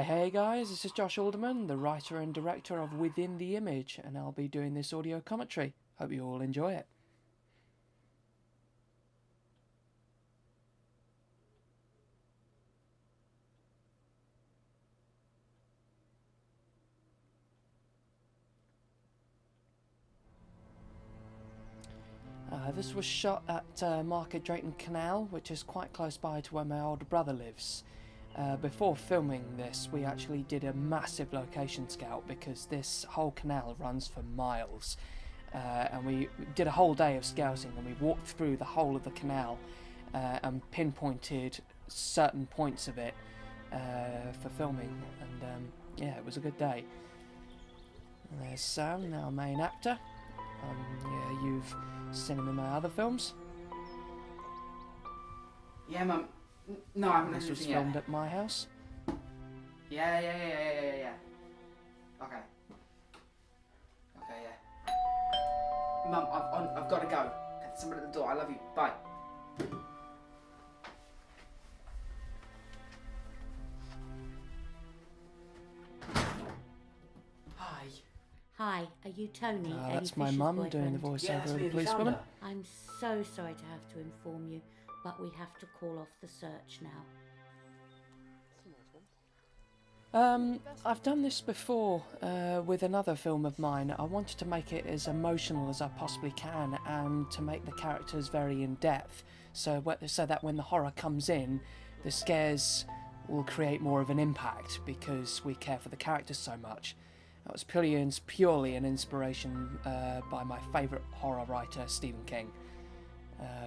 Hey guys, this is Josh Alderman, the writer and director of Within the Image, and I'll be doing this audio commentary. Hope you all enjoy it. This was shot at Market Drayton Canal, which is quite close by to where my older brother lives. Before filming this, we actually did a massive location scout because this whole canal runs for miles. And we did a whole day of scouting, and we walked through the whole of the canal and pinpointed certain points of it for filming. And yeah, it was a good day. And there's Sam, our main actor. Yeah, you've seen him in my other films. Yeah, Mum. No, I haven't This done was anything filmed yet. at my house. Yeah. Okay. Okay, yeah. Mum, I've got to go. There's somebody at the door. I love you. Bye. Hi. Hi, are you Tony? That's Eddie my Fisher's mum boyfriend? doing the voiceover Yeah, that's of me, the the policewoman. founder. I'm so sorry to have to inform you, but we have to call off the search now. I've done this before with another film of mine. I wanted to make it as emotional as I possibly can and to make the characters very in-depth so that when the horror comes in, the scares will create more of an impact because we care for the characters so much. That was purely an inspiration by my favourite horror writer, Stephen King,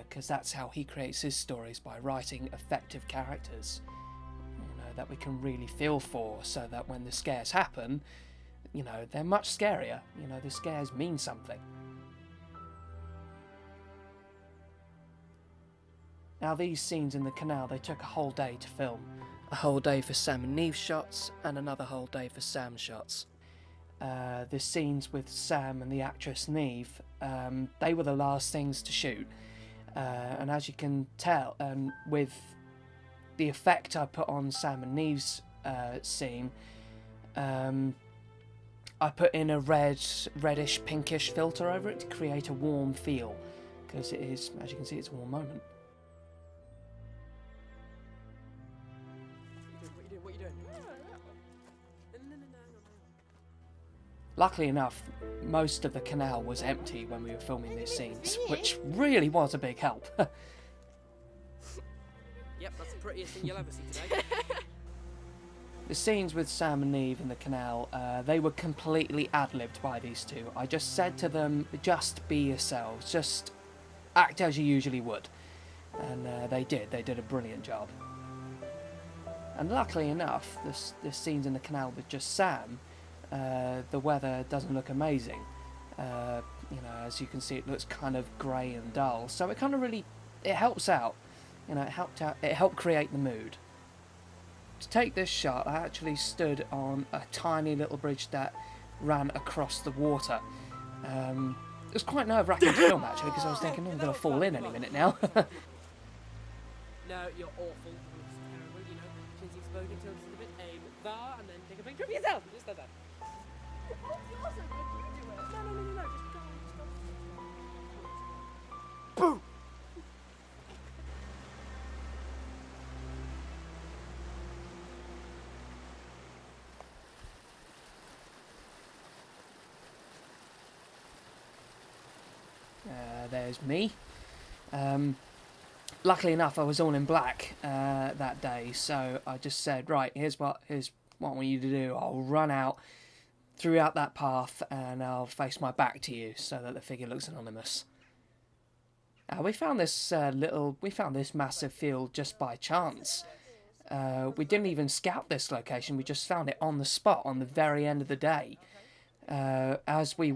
because that's how he creates his stories, by writing effective characters that we can really feel for, so that when the scares happen, they're much scarier. The scares mean something. Now these scenes in the canal, they took a whole day to film. A whole day for Sam and Neve's shots, and another whole day for Sam's shots. The scenes with Sam and the actress Neve, they were the last things to shoot. And as you can tell, with the effect I put on Sam and Neve's scene, I put in a reddish pinkish filter over it to create a warm feel, because it is, as you can see, it's a warm moment. What are you doing? Luckily enough, most of the canal was empty when we were filming these scenes, which really was a big help. Yep, that's the prettiest thing you'll ever see today. The scenes with Sam and Neve in the canal, they were completely ad-libbed by these two. I just said to them, just be yourselves, just act as you usually would. And they did a brilliant job. And luckily enough, the scenes in the canal with just Sam, the weather doesn't look amazing. As you can see, it looks kind of grey and dull, so it kind of really, it helps out. It helped create the mood. To take this shot, I actually stood on a tiny little bridge that ran across the water. It was quite nerve-wracking to film, actually, because I was thinking, I'm going to fall in any minute now. No, you're awful. It's terrible, you know. She's exploding till it's a bit aim there and then take a picture of yourself. Just like that. Oh, you're so good. You do it. No. Just go. Boom! There's me. Luckily enough, I was all in black that day, so I just said, right, here's what I want you to do. I'll run out throughout that path and I'll face my back to you so that the figure looks anonymous. We found this massive field just by chance. We didn't even scout this location, we just found it on the spot on the very end of the day. As we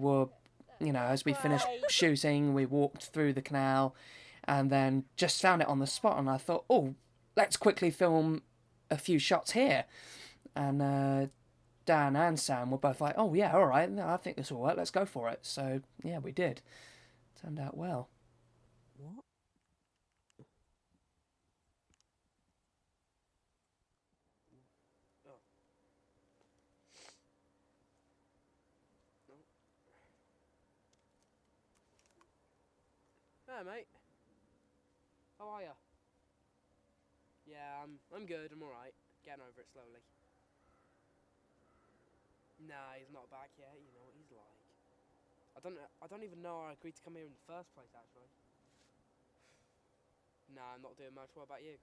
finished shooting, we walked through the canal and then just found it on the spot, and I thought, oh, let's quickly film a few shots here. And Dan and Sam were both like, oh yeah, alright, no, I think this will work, let's go for it. So yeah, we did. Turned out well. What? Hey, mate. How are ya? Yeah, I'm good. I'm alright. Getting over it slowly. Nah, he's not back yet. You know what he's like. I don't even know I agreed to come here in the first place, actually. Nah, I'm not doing much. What about you?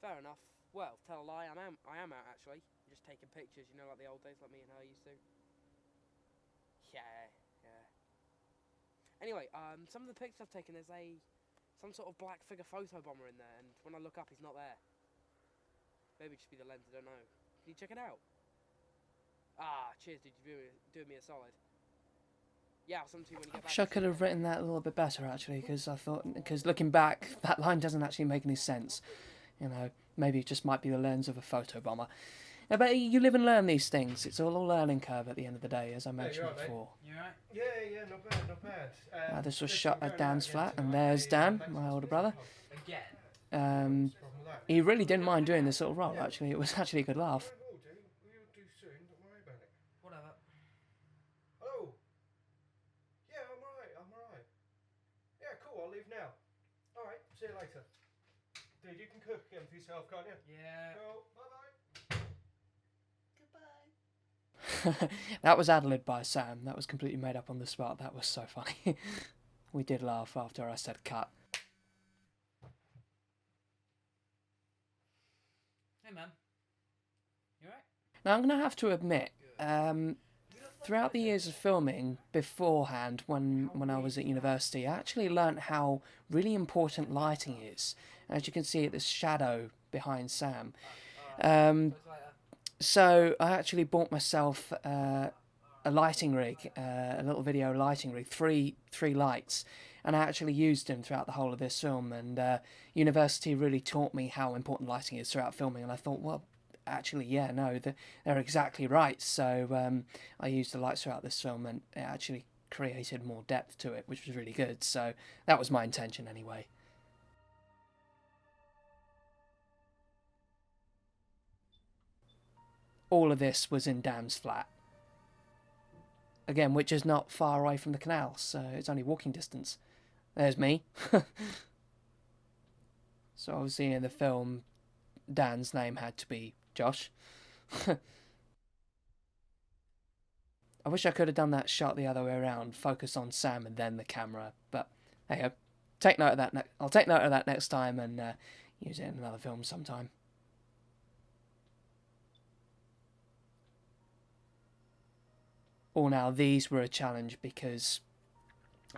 Fair enough. Well, tell a lie, I am out, actually. Just taking pictures, you know, like the old days, like me and her used to. Yeah. Anyway, some of the pictures I've taken, there's some sort of black figure photo bomber in there, and when I look up, he's not there. Maybe it just be the lens, I don't know. Can you check it out? Ah, cheers, dude, you're doing me a solid. Yeah, I'll send it to you when you I get back. wish I could have written that a little bit better, actually, because looking back, that line doesn't actually make any sense. You know, maybe it just might be the lens of a photo bomber. Yeah, but you live and learn these things. It's all a learning curve at the end of the day, as I mentioned before. You alright? Yeah, not bad, not bad. This was shot at Dan's flat, and there's Dan, my older brother. Again? He really didn't mind doing this little role, actually. It was actually a good laugh. We'll do soon, don't worry about it. Whatever. Hello? Yeah, I'm alright. Yeah, cool, I'll leave now. Alright, see you later. Dude, you can cook again for yourself, can't you? Yeah. Cool, bye-bye. That was ad-libbed by Sam. That was completely made up on the spot. That was so funny. We did laugh after I said cut. Hey, man. You alright? Now, I'm going to have to admit, throughout the years of filming, beforehand, when I was at university, I actually learnt how really important lighting is. As you can see, this shadow behind Sam. So I actually bought myself a lighting rig, a little video lighting rig, three lights, and I actually used them throughout the whole of this film. And university really taught me how important lighting is throughout filming. And I thought, well, actually, yeah, no, they're exactly right. So I used the lights throughout this film, and it actually created more depth to it, which was really good. So that was my intention anyway. All of this was in Dan's flat. Again, which is not far away from the canal, so it's only walking distance. There's me. So obviously in the film, Dan's name had to be Josh. I wish I could have done that shot the other way around, focus on Sam and then the camera, but hey, take note of that. I'll take note of that next time and use it in another film sometime. Now these were a challenge because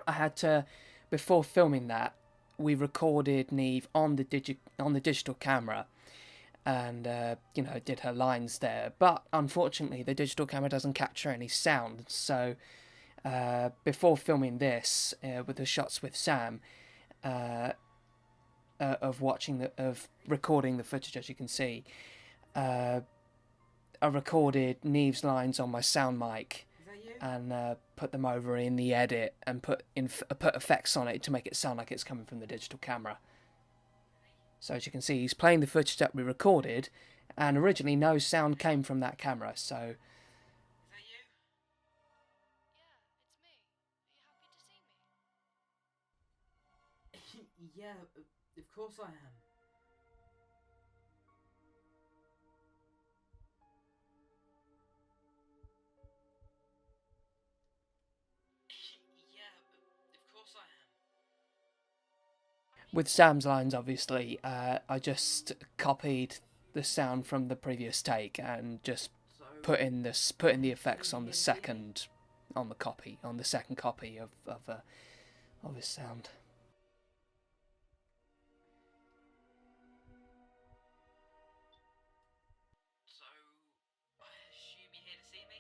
I had to, before filming that, we recorded Neve on the digital camera, and did her lines there. But unfortunately, the digital camera doesn't capture any sound. So before filming this, with the shots with Sam, of recording the footage, as you can see, I recorded Neve's lines on my sound mic. And put them over in the edit and put effects on it to make it sound like it's coming from the digital camera. So as you can see, he's playing the footage that we recorded, and originally no sound came from that camera. So. Is that you? Yeah, it's me. Are you happy to see me? Yeah, of course I am. With Sam's lines, obviously, I just copied the sound from the previous take and just put in the effects on the second copy of his sound. So, I assume you're here to see me?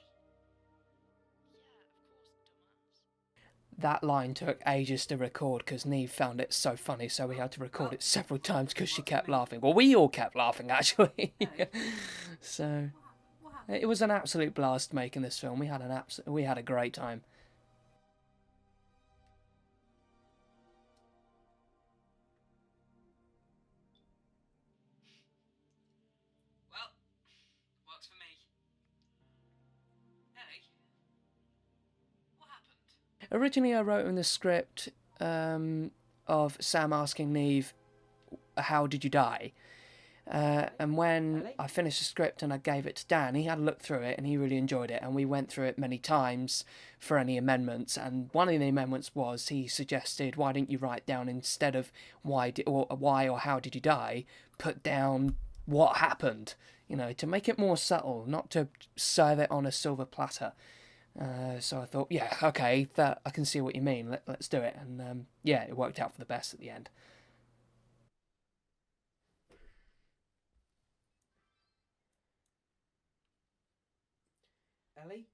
Yeah, of course, dumbass. That line took ages to record because Neve found it so funny, so we had to record it several times because she kept laughing. Well, we all kept laughing, actually. So it was an absolute blast making this film. We had a great time. Well, works for me. Hey, what happened? Originally, I wrote in the script of Sam asking Neve, "How did you die?" And when I finished the script and I gave it to Dan, he had a look through it and he really enjoyed it. And we went through it many times for any amendments. And one of the amendments was he suggested, why didn't you write down, instead of why or how did you die, put down what happened, to make it more subtle, not to serve it on a silver platter. So I thought, yeah, okay, that I can see what you mean. Let's do it. And yeah, it worked out for the best at the end. Ellie?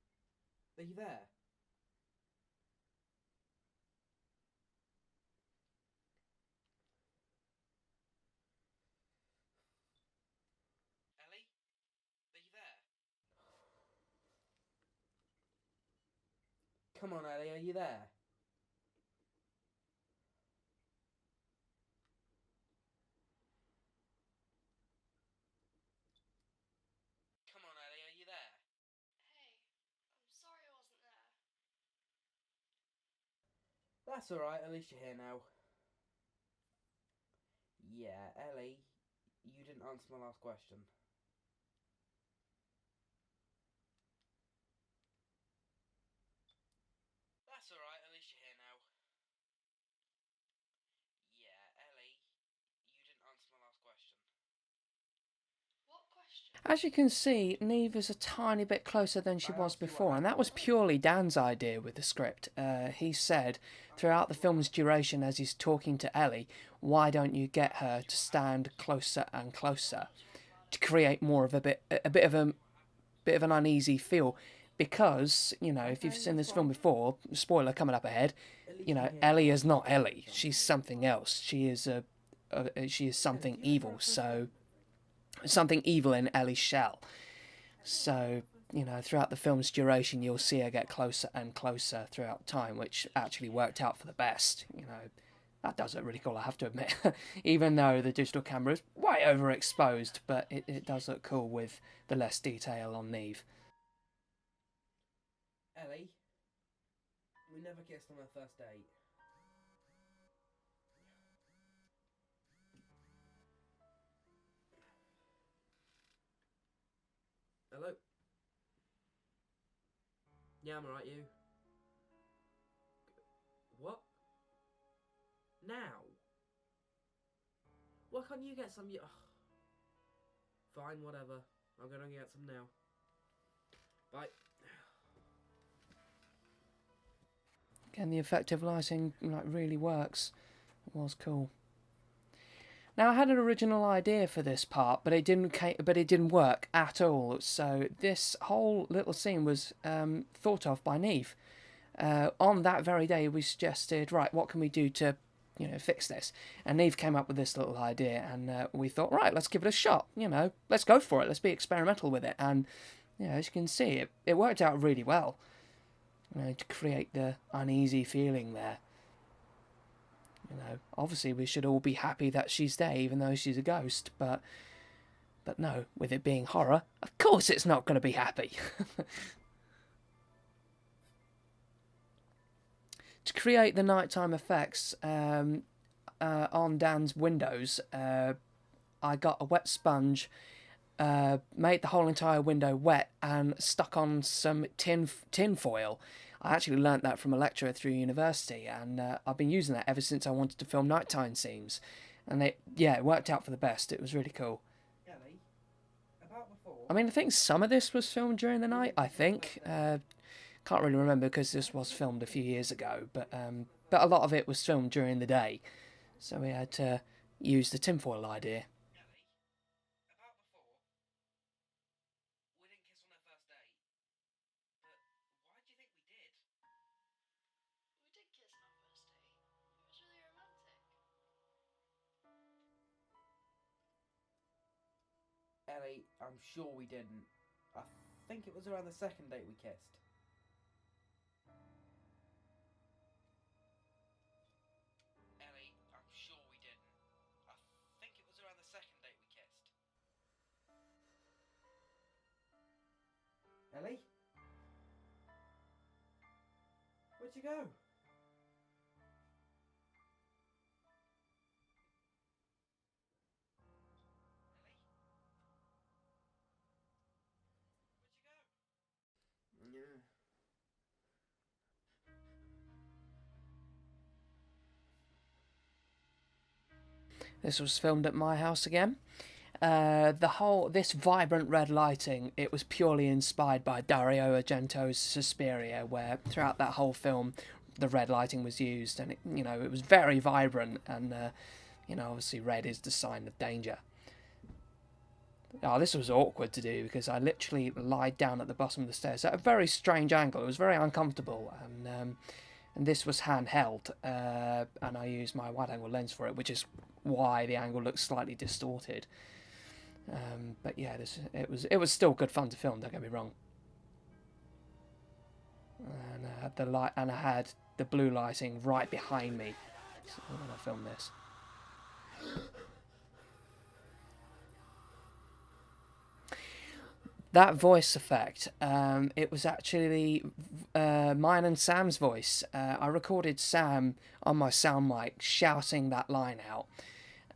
Are you there? Ellie? Are you there? Come on, Ellie, are you there? Come on, Ellie, are you there? Hey, I'm sorry I wasn't there. That's alright, at least you're here now. Yeah, Ellie, you didn't answer my last question. That's alright, at least you're here now. Yeah, Ellie, you didn't answer my last question. What question? As you can see, Neve is a tiny bit closer than she was before, and that was purely Dan's idea with the script. He said throughout the film's duration, as he's talking to Ellie, why don't you get her to stand closer and closer to create more of a bit of an uneasy feel, because if you've seen this film before, spoiler coming up ahead, Ellie is not Ellie. She's something else. She is something evil. So something evil in Ellie's shell. So, throughout the film's duration, you'll see her get closer and closer throughout time, which actually worked out for the best. That does look really cool, I have to admit. Even though the digital camera is way overexposed, but it does look cool with the less detail on Neve. Ellie, we never kissed on our first date. Hello? Yeah, I'm alright, you? What? Now? Why can't you get some? Fine, whatever. I'm gonna get some now. Bye. Again, the effective lighting really works. It was cool. Now, I had an original idea for this part, but it didn't work at all. So this whole little scene was thought of by Neve. On that very day, we suggested, right, what can we do to, fix this? And Neve came up with this little idea, and we thought, right, let's give it a shot. Let's go for it. Let's be experimental with it. And as you can see, it worked out really well. To create the uneasy feeling there. Obviously we should all be happy that she's there, even though she's a ghost, but no, with it being horror, of course it's not going to be happy. To create the nighttime effects on Dan's windows, I got a wet sponge, made the whole entire window wet, and stuck on some tin foil. I actually learnt that from a lecturer through university, and I've been using that ever since I wanted to film nighttime scenes. And it worked out for the best. It was really cool. Ellie, about before. I mean, I think some of this was filmed during the night, I think. Can't really remember because this was filmed a few years ago, but a lot of it was filmed during the day. So we had to use the tinfoil idea. Ellie? About before? We didn't kiss on our first date. But why do you think we did? We did kiss on our first date. It was really romantic. Ellie, I'm sure we didn't. I think it was around the second date we kissed. Ellie, I'm sure we didn't. I think it was around the second date we kissed. Ellie? Where'd you go? This was filmed at my house again. This vibrant red lighting, it was purely inspired by Dario Argento's Suspiria, where throughout that whole film, the red lighting was used, and it was very vibrant, and obviously red is the sign of danger. Oh, this was awkward to do because I literally lied down at the bottom of the stairs at a very strange angle. It was very uncomfortable, and this was handheld, and I used my wide-angle lens for it, which is why the angle looks slightly distorted. But yeah, it was still good fun to film. Don't get me wrong. And I had the blue lighting right behind me when I filmed this. That voice effect, it was actually mine and Sam's voice. I recorded Sam on my sound mic shouting that line out,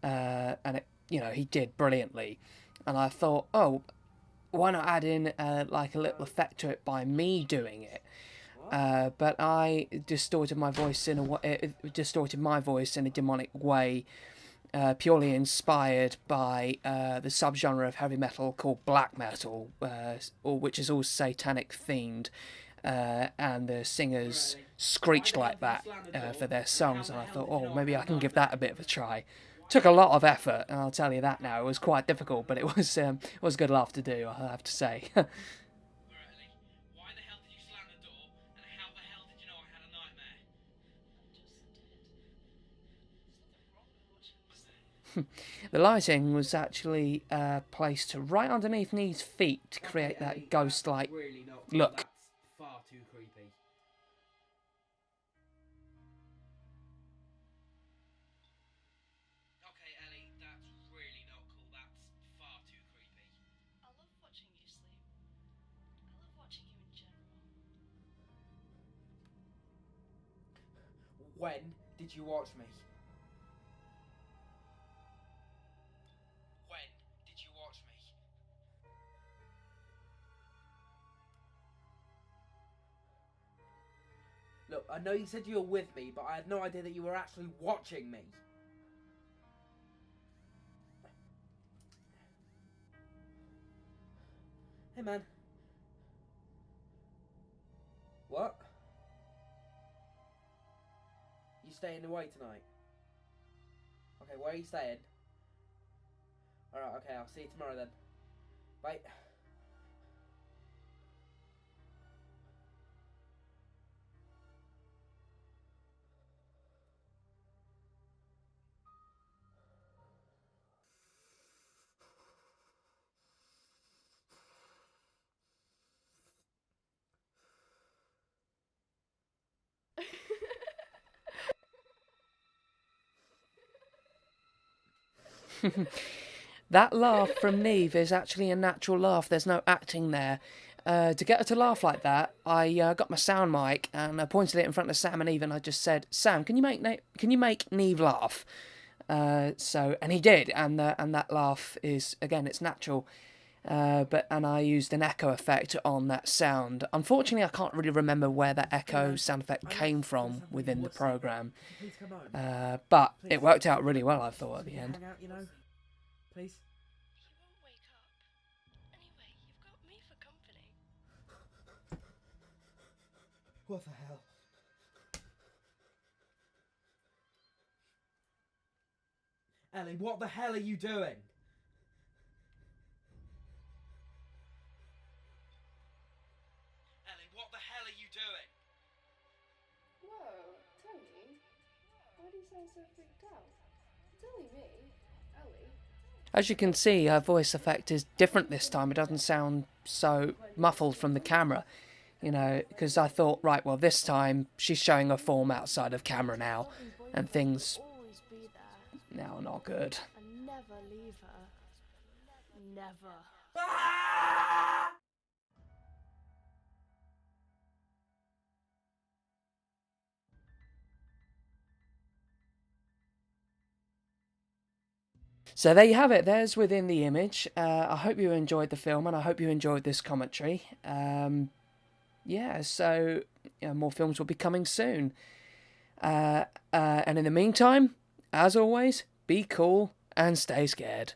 and he did brilliantly. And I thought, oh, why not add in like a little effect to it by me doing it? But I distorted my voice in a demonic way. Purely inspired by the subgenre of heavy metal called black metal, which is all satanic themed, and the singers screeched like that for their songs, and I thought, oh, maybe I can give that a bit of a try. Took a lot of effort, and I'll tell you that now. It was quite difficult, but it was a good laugh to do, I have to say. Why the hell did you slam the door? And how the hell did you know I had a nightmare? The lighting was actually placed right underneath Neve's feet to create that ghost-like Really not. look. That's far too creepy. Okay, Ellie, that's really not cool. That's far too creepy. I love watching you sleep. I love watching you in general. When did you watch me? When did you watch me? Look, I know you said you were with me, but I had no idea that you were actually watching me. Hey, man. What? You staying away tonight? Okay, where are you staying? Alright, okay, I'll see you tomorrow then. Bye. That laugh from Neve is actually a natural laugh. There's no acting there. To get her to laugh like that, I got my sound mic and I pointed it in front of Sam and Eve, and I just said, "Sam, can you make Neve laugh?" And he did, and that laugh is, again, it's natural. And I used an echo effect on that sound. Unfortunately, I can't really remember where that echo sound effect came from within the program. Please come home. But it worked out really well, I thought, at the end. Hang out, you know? Please? He won't wake up. Anyway, you've got me for company. What the hell? Ellie, what the hell are you doing? Ellie, what the hell are you doing? Whoa, Tony, why do you sound so freaked out? It's only me, Ellie. As you can see, her voice effect is different this time. It doesn't sound so muffled from the camera, because I thought, right, well, this time she's showing her form outside of camera now, and things Always be there now are not good. and never leave her. Never. So there you have it. There's Within the Image. I hope you enjoyed the film, and I hope you enjoyed this commentary. So more films will be coming soon. And in the meantime, as always, be cool, and stay scared.